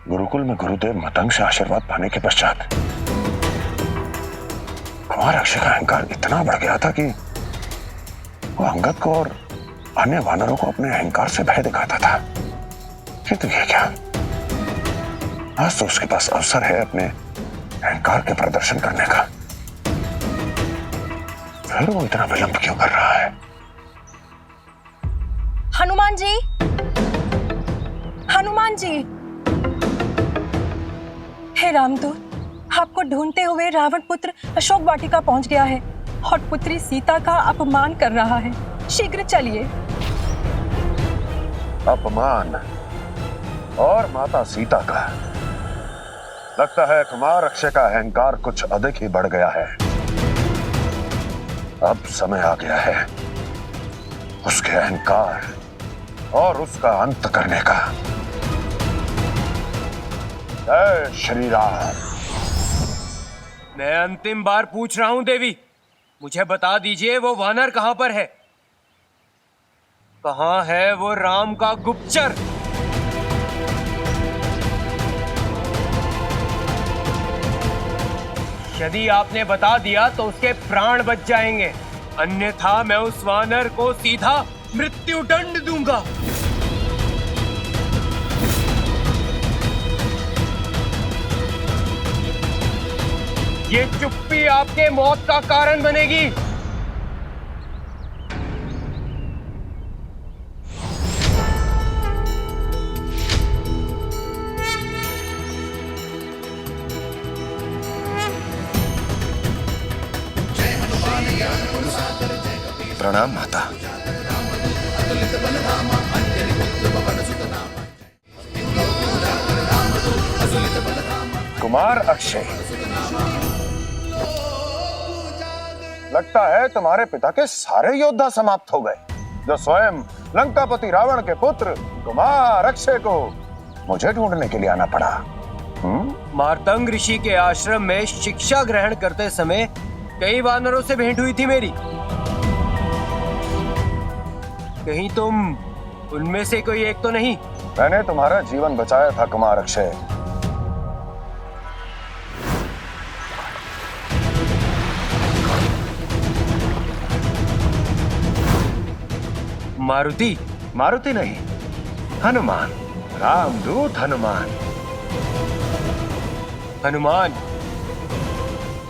गुरुकुल में गुरुदेव मतंग से आशीर्वाद पाने के पश्चात कुमार अक्षय का अहंकार इतना बढ़ गया था कि वो अंगद को और अन्य वानरों को अपने अहंकार से भय दिखाता था। किंतु ये क्या, आज तो उसके पास अवसर है अपने अहंकार के प्रदर्शन करने का, फिर वो इतना विलंब क्यों कर रहा है? हनुमान जी, हनुमान जी! हे रामदूत, आपको ढूंढते हुए रावण पुत्र अशोक वाटिका पहुंच गया है और पुत्री सीता का अपमान कर रहा है। शीघ्र चलिए। अपमान और माता सीता का? लगता है कुमार अक्षय का अहंकार कुछ अधिक ही बढ़ गया है। अब समय आ गया है उसके अहंकार और उसका अंत करने का। जय श्री राम। मैं अंतिम बार पूछ रहा हूं देवी, मुझे बता दीजिए वो वानर कहां पर है? कहां है वो राम का गुप्तचर? यदि आपने बता दिया तो उसके प्राण बच जाएंगे, अन्यथा मैं उस वानर को सीधा मृत्यु दंड दूंगा। ये चुप्पी आपके मौत का कारण बनेगी। प्रणाम माता। कुमार अक्षय, लगता है तुम्हारे पिता के सारे योद्धा समाप्त हो गए, जो स्वयं लंकापति रावण के पुत्र कुमार अक्षय को मुझे ढूंढने के लिए आना पड़ा। मार्तंग ऋषि के आश्रम में शिक्षा ग्रहण करते समय कई वानरों से भेंट हुई थी मेरी। कहीं तुम उनमें से कोई एक तो नहीं? मैंने तुम्हारा जीवन बचाया था कुमार अक्षय। मारुति? मारुति नहीं, हनुमान, रामदूत हनुमान। हनुमान?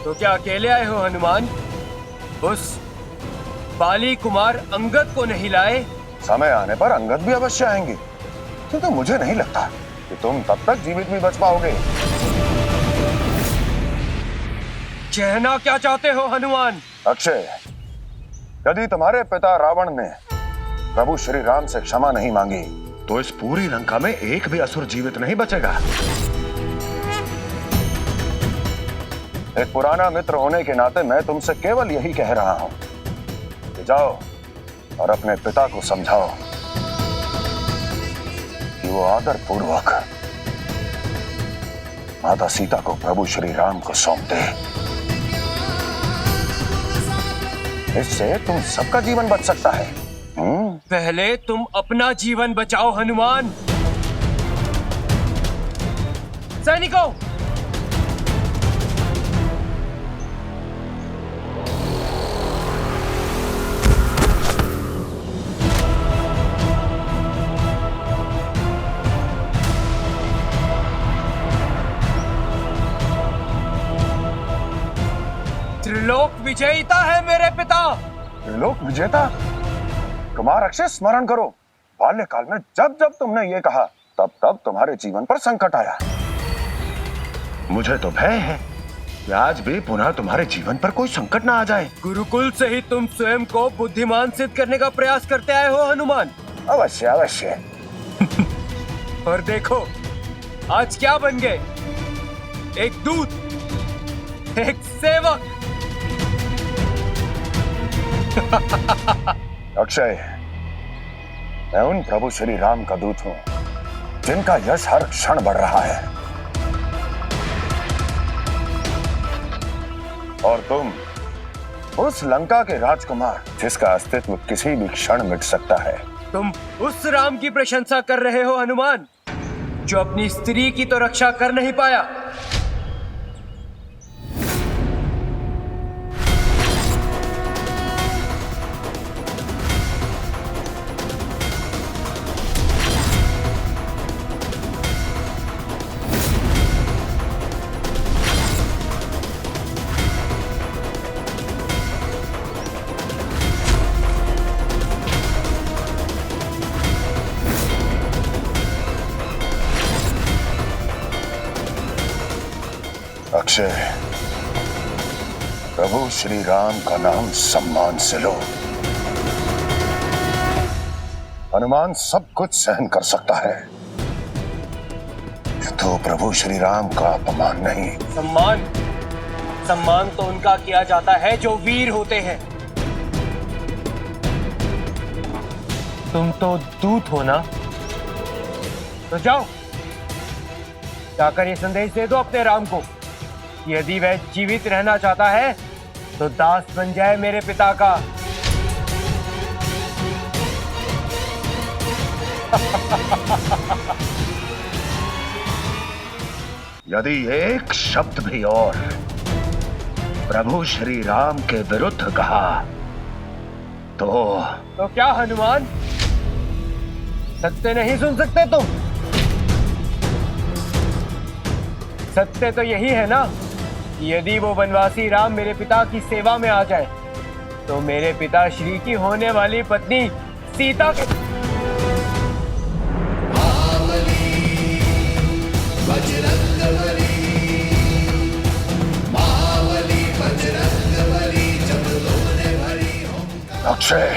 तो क्या अकेले आए हो हनुमान? उस बाली कुमार अंगद को नहीं लाए? समय आने पर अंगद भी अवश्य आएंगे, तो मुझे नहीं लगता कि तुम तब तक जीवित भी बच पाओगे। कहना क्या चाहते हो हनुमान? अक्षय, यदि तुम्हारे पिता रावण ने प्रभु श्री राम से क्षमा नहीं मांगी तो इस पूरी लंका में एक भी असुर जीवित नहीं बचेगा। एक पुराना मित्र होने के नाते मैं तुमसे केवल यही कह रहा हूं कि जाओ और अपने पिता को समझाओ कि वो आदर पूर्वक माता सीता को प्रभु श्री राम को सौंप दे। इससे तुम सबका जीवन बच सकता है। पहले तुम अपना जीवन बचाओ हनुमान। सैनिकों, त्रिलोक विजेता है मेरे पिता। त्रिलोक विजेता? कुमार अक्षय, स्मरण करो, बाल्यकाल में जब जब तुमने ये कहा तब तब तुम्हारे जीवन पर संकट आया। मुझे तो भय है कि आज भी पुनः तुम्हारे जीवन पर कोई संकट ना आ जाए। गुरुकुल से ही तुम स्वयं को बुद्धिमान सिद्ध करने का प्रयास करते आए हो हनुमान। अवश्य अवश्य। और देखो आज क्या बन गए, एक दूत, एक सेवक। अक्षय, मैं उन प्रभु श्री राम का दूत हूं जिनका यश हर क्षण बढ़ रहा है, और तुम उस लंका के राजकुमार जिसका अस्तित्व किसी भी क्षण मिट सकता है। तुम उस राम की प्रशंसा कर रहे हो हनुमान जो अपनी स्त्री की तो रक्षा कर नहीं पाया। अक्षय, प्रभु श्री राम का नाम सम्मान से लो। हनुमान सब कुछ सहन कर सकता है, तो प्रभु श्री राम का अपमान नहीं। सम्मान तो उनका किया जाता है जो वीर होते हैं। तुम तो दूत हो ना, तो जाओ जाकर ये संदेश दे दो अपने राम को, यदि वह जीवित रहना चाहता है तो दास बन जाए मेरे पिता का। यदि एक शब्द भी और प्रभु श्री राम के विरुद्ध कहा तो क्या हनुमान, सत्य नहीं सुन सकते तुम? सत्य तो यही है ना, यदि वो वनवासी राम मेरे पिता की सेवा में आ जाए तो मेरे पिता श्री की होने वाली पत्नी सीता के अक्षय,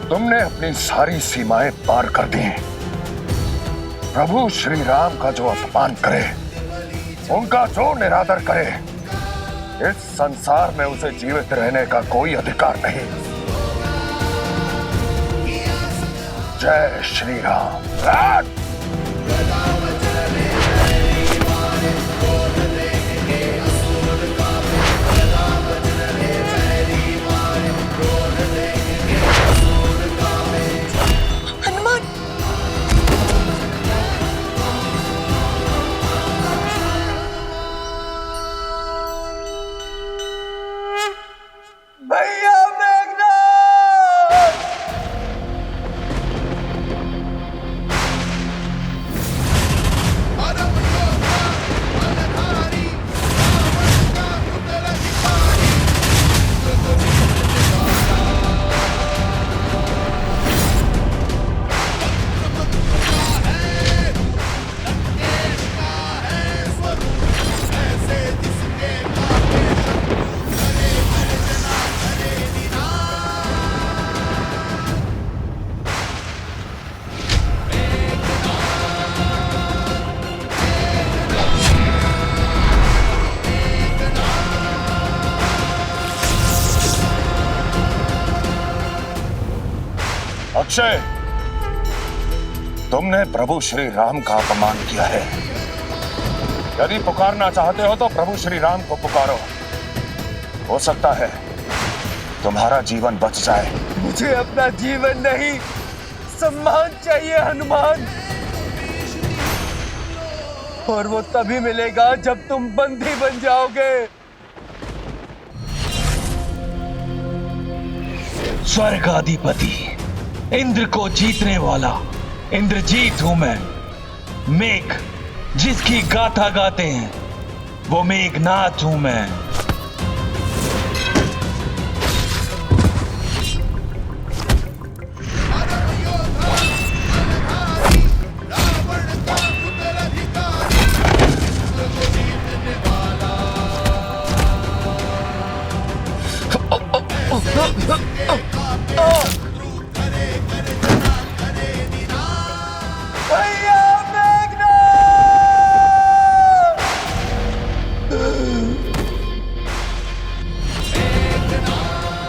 तुमने अपनी सारी सीमाएं पार कर दी। प्रभु श्री राम का जो अपमान करे, उनका जो निरादर करे, इस संसार में उसे जीवित रहने का कोई अधिकार नहीं। जय श्री राम। अक्षय, तुमने प्रभु श्री राम का अपमान किया है। यदि पुकारना चाहते हो तो प्रभु श्री राम को पुकारो, हो सकता है तुम्हारा जीवन बच जाए। मुझे अपना जीवन नहीं, सम्मान चाहिए हनुमान, और वो तभी मिलेगा जब तुम बंदी बन जाओगे। स्वर्गाधिपति इंद्र को जीतने वाला इंद्रजीत हूं मैं। मेघ जिसकी गाथा गाते हैं वो मेघनाथ हूं मैं।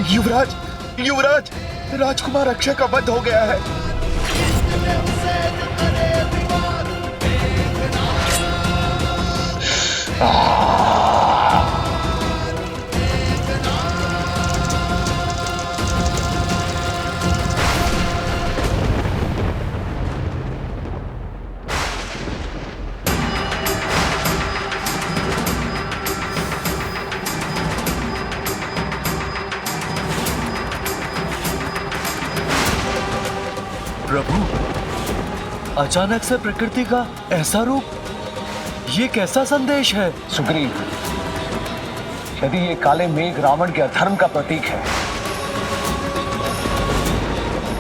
युवराज, युवराज, राजकुमार अक्षय का वध हो गया है। अचानक से प्रकृति का ऐसा रूप, ये कैसा संदेश है? सुग्रीव, यदि ये काले मेघ रावण के अधर्म का प्रतीक है,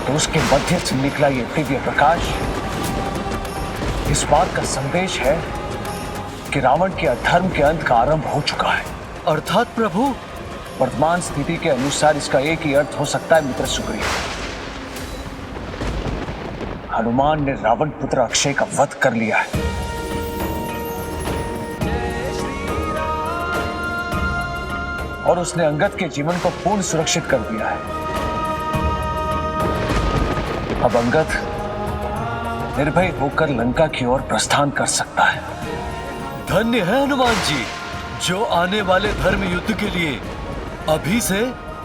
तो उसके मध्य से निकला ये दिव्य प्रकाश इस बात का संदेश है कि रावण के अधर्म के अंत का आरंभ हो चुका है। अर्थात प्रभु, वर्तमान स्थिति के अनुसार इसका एक ही अर्थ हो सकता है मित्र सुग्रीव। हनुमान ने रावण पुत्र अक्षय का वध कर लिया है। और उसने अंगद के जीवन को पूर्ण सुरक्षित कर दिया है। अब अंगद निर्भय होकर लंका की ओर प्रस्थान कर सकता है। धन्य है हनुमान जी, जो आने वाले धर्म युद्ध के लिए अभी से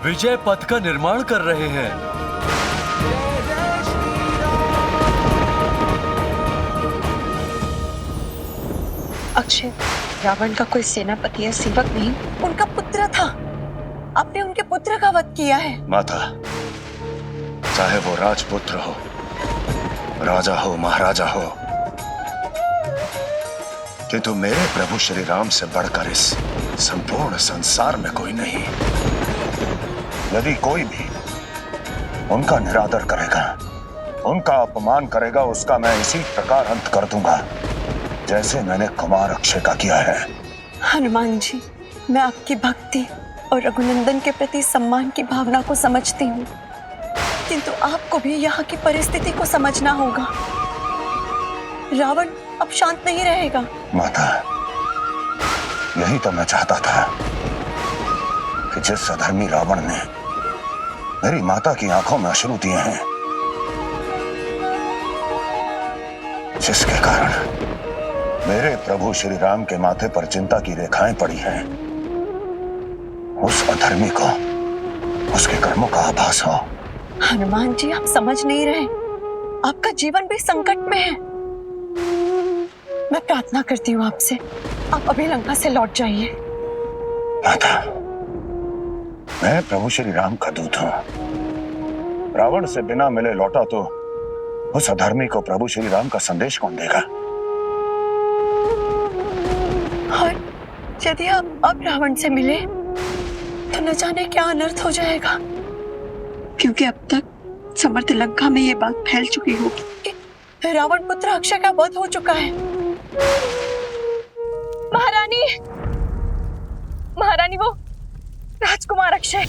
विजय पथ का निर्माण कर रहे हैं। अक्षय रावण का कोई सेनापति या सेवक नहीं, उनका पुत्र था। आपने उनके पुत्र का वध किया है। माता, चाहे वो राजपुत्र हो, राजा हो, महाराजा हो, किंतु मेरे प्रभु श्री राम से बढ़कर इस संपूर्ण संसार में कोई नहीं। यदि कोई भी उनका निरादर करेगा, उनका अपमान करेगा, उसका मैं इसी प्रकार अंत कर दूंगा जैसे मैंने कुमार अक्षय का किया है। हनुमान जी, मैं आपकी भक्ति और रघुनंदन के प्रति सम्मान की भावना को समझती हूँ, किंतु आपको भी यहाँ की परिस्थिति को समझना होगा। रावण अब शांत नहीं रहेगा। माता, यही तो मैं चाहता था कि जिस अधर्मी रावण ने मेरी माता की आंखों में अश्रु दिए हैं, जिसके कारण मेरे प्रभु श्री राम के माथे पर चिंता की रेखाएं पड़ी हैं, उस अधर्मी को उसके कर्मों का आभास हो। हनुमान जी, आप समझ नहीं रहे, आपका जीवन भी संकट में है। मैं प्रार्थना करती हूँ आपसे, आप अभी लंका से लौट जाइए। माता, मैं प्रभु श्री राम का दूत हूँ। रावण से बिना मिले लौटा तो उस अधर्मी को प्रभु श्री राम का संदेश कौन देगा? और यदि आप अब रावण से मिले तो न जाने क्या अनर्थ हो जाएगा, क्योंकि अब तक समर्थ लंका में ये बात फैल चुकी होगी कि रावण पुत्र अक्षय का वध हो चुका है। महारानी, महारानी, वो राजकुमार अक्षय।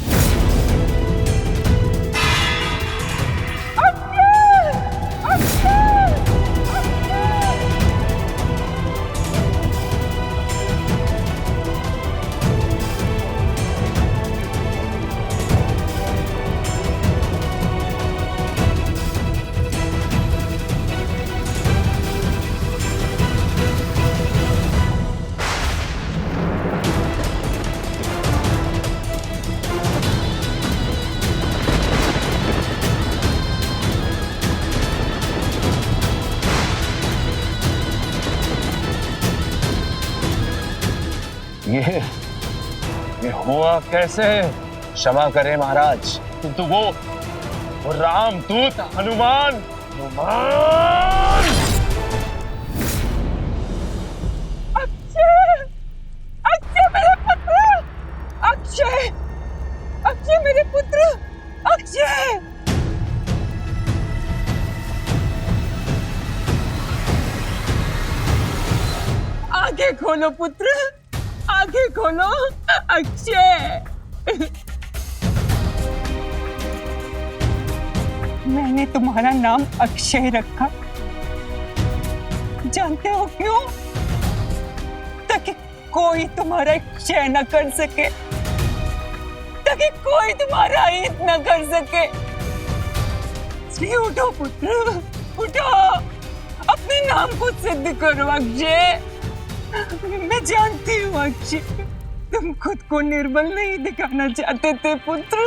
ये हुआ कैसे? क्षमा करें महाराज, किंतु वो रामदूत हनुमान अक्षय, अक्षय मेरे पुत्र, अक्षय, अक्षय मेरे पुत्र, अक्षय। आगे खोलो पुत्र, आगे खोलो अक्षय। मैंने तुम्हारा नाम अक्षय रखा, जानते हो क्यों? ताकि कोई तुम्हारा क्षय न कर सके, ताकि कोई तुम्हारा हित न कर सके। इसलिए उठो पुत्र, उठो, अपने नाम को सिद्ध करो अक्षय। मैं जानती हूँ अक्षय, तुम खुद को निर्बल नहीं दिखाना चाहते थे पुत्र।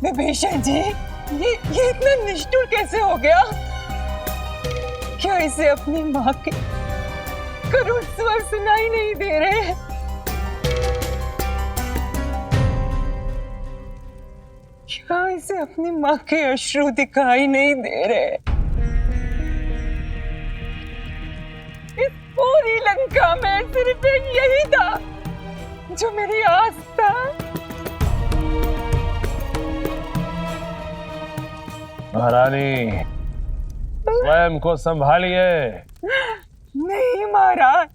विभीषण जी, ये इतना निष्ठुर कैसे हो गया? क्या इसे अपनी माँ के करुण स्वर सुनाई नहीं दे रहे। क्या इसे अपनी माँ के अश्रु दिखाई नहीं दे रहे? इस पूरी लंका में सिर्फ एक यही था जो मेरी आस था। महारानी, स्वयं को संभालिए। नहीं महाराज,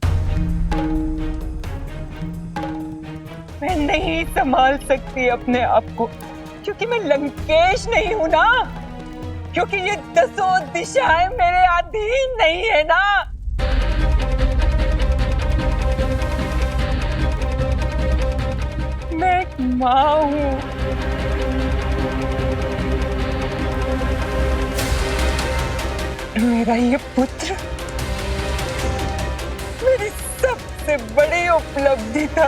मैं नहीं संभाल सकती अपने आप को, क्योंकि मैं लंकेश नहीं हूं ना, क्योंकि ये 10 दिशाएं मेरे अधीन नहीं है ना। मैं एक माँ हूं। मेरा ये पुत्र मेरी सबसे बड़ी उपलब्धि था।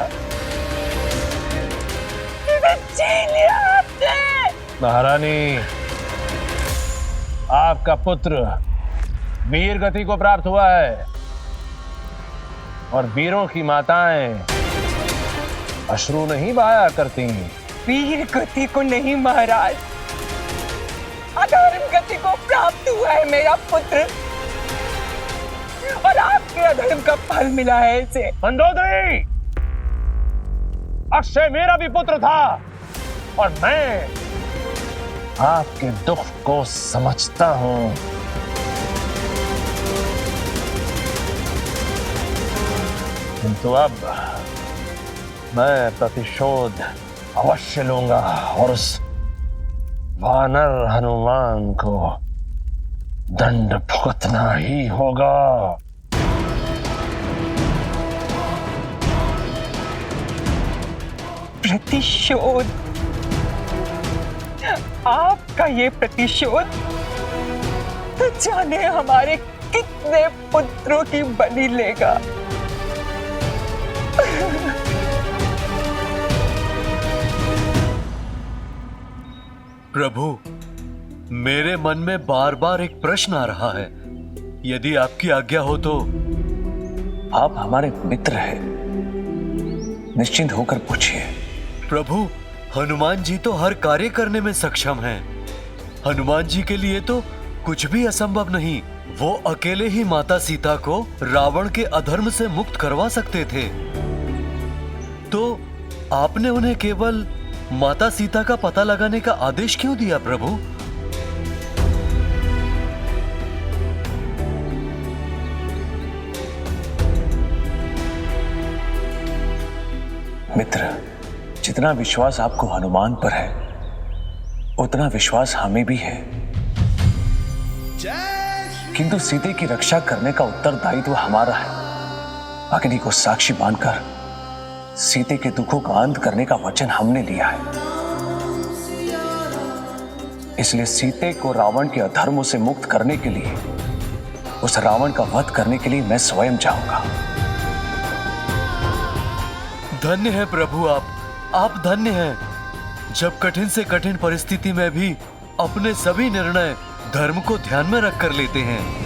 इसे छीन लिया आपने। महारानी, आपका पुत्र वीर गति को प्राप्त हुआ है और वीरों की माताएं अश्रु नहीं बहाया करती। वीर गति को नहीं महाराज, अधर्म गति को प्राप्त हुआ है मेरा पुत्र, और आपके अधर्म का फल मिला है इसे। मंदोदरी, अक्षय मेरा भी पुत्र था और मैं आपके दुख को समझता हूं। किंतु अब मैं प्रतिशोध अवश्य लूंगा और उस वानर हनुमान को दंड भुगतना ही होगा। प्रतिशोध? आपका ये प्रतिशोध तो जाने हमारे कितने पुत्रों की बलि लेगा। प्रभु, मेरे मन में बार बार एक प्रश्न आ रहा है, यदि आपकी आज्ञा हो तो। आप हमारे मित्र हैं, निश्चिंत होकर पूछिए। प्रभु, हनुमान जी तो हर कार्य करने में सक्षम हैं। हनुमान जी के लिए तो कुछ भी असंभव नहीं। वो अकेले ही माता सीता को रावण के अधर्म से मुक्त करवा सकते थे। तो आपने उन्हें केवल माता सीता का पता लगाने का आदेश क्यों दिया प्रभु? मित्र, जितना विश्वास आपको हनुमान पर है, उतना विश्वास हमें भी है। किंतु सीते की रक्षा करने का उत्तरदायित्व हमारा है। अग्नि को साक्षी मानकर सीते के दुखों का अंत करने का वचन हमने लिया है। इसलिए सीते को रावण के अधर्मों से मुक्त करने के लिए, उस रावण का वध करने के लिए मैं स्वयं जाऊंगा। धन्य है प्रभु, आप धन्य हैं। जब कठिन से कठिन परिस्थिति में भी अपने सभी निर्णय धर्म को ध्यान में रखकर लेते हैं।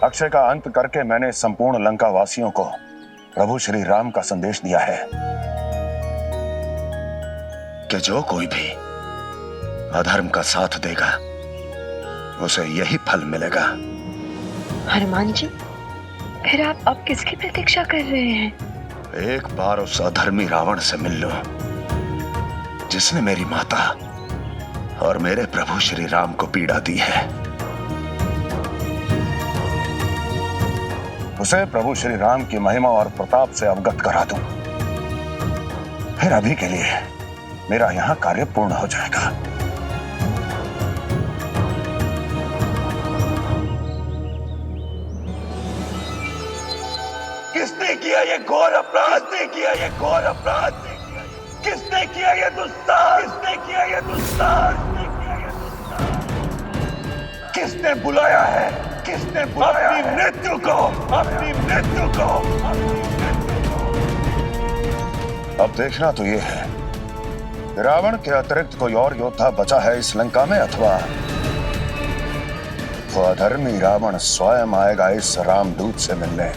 अक्षय का अंत करके मैंने संपूर्ण लंका वासियों को प्रभु श्री राम का संदेश दिया है कि जो कोई भी अधर्म का साथ देगा उसे यही फल मिलेगा। हनुमान जी, फिर आप अब किसकी प्रतीक्षा कर रहे हैं? एक बार उस अधर्मी रावण से मिल लो जिसने मेरी माता और मेरे प्रभु श्री राम को पीड़ा दी है। उसे प्रभु श्री राम की महिमा और प्रताप से अवगत करा दूं। फिर अभी के लिए मेरा यहां कार्य पूर्ण हो जाएगा। किसने किया ये घोर अपराध? किसने किया ये घोर अपराध? किसने किया ये दुस्तार? किसने किया ये दुस्तार? किसने बुलाया है? किसने बुलाया अपनी मृत्यु को? अपनी मृत्यु को? अब देखना तो ये है कि रावण के अतिरिक्त कोई और योद्धा बचा है इस लंका में, अथवा वो अधर्मी रावण स्वयं आएगा इस रामदूत से मिलने।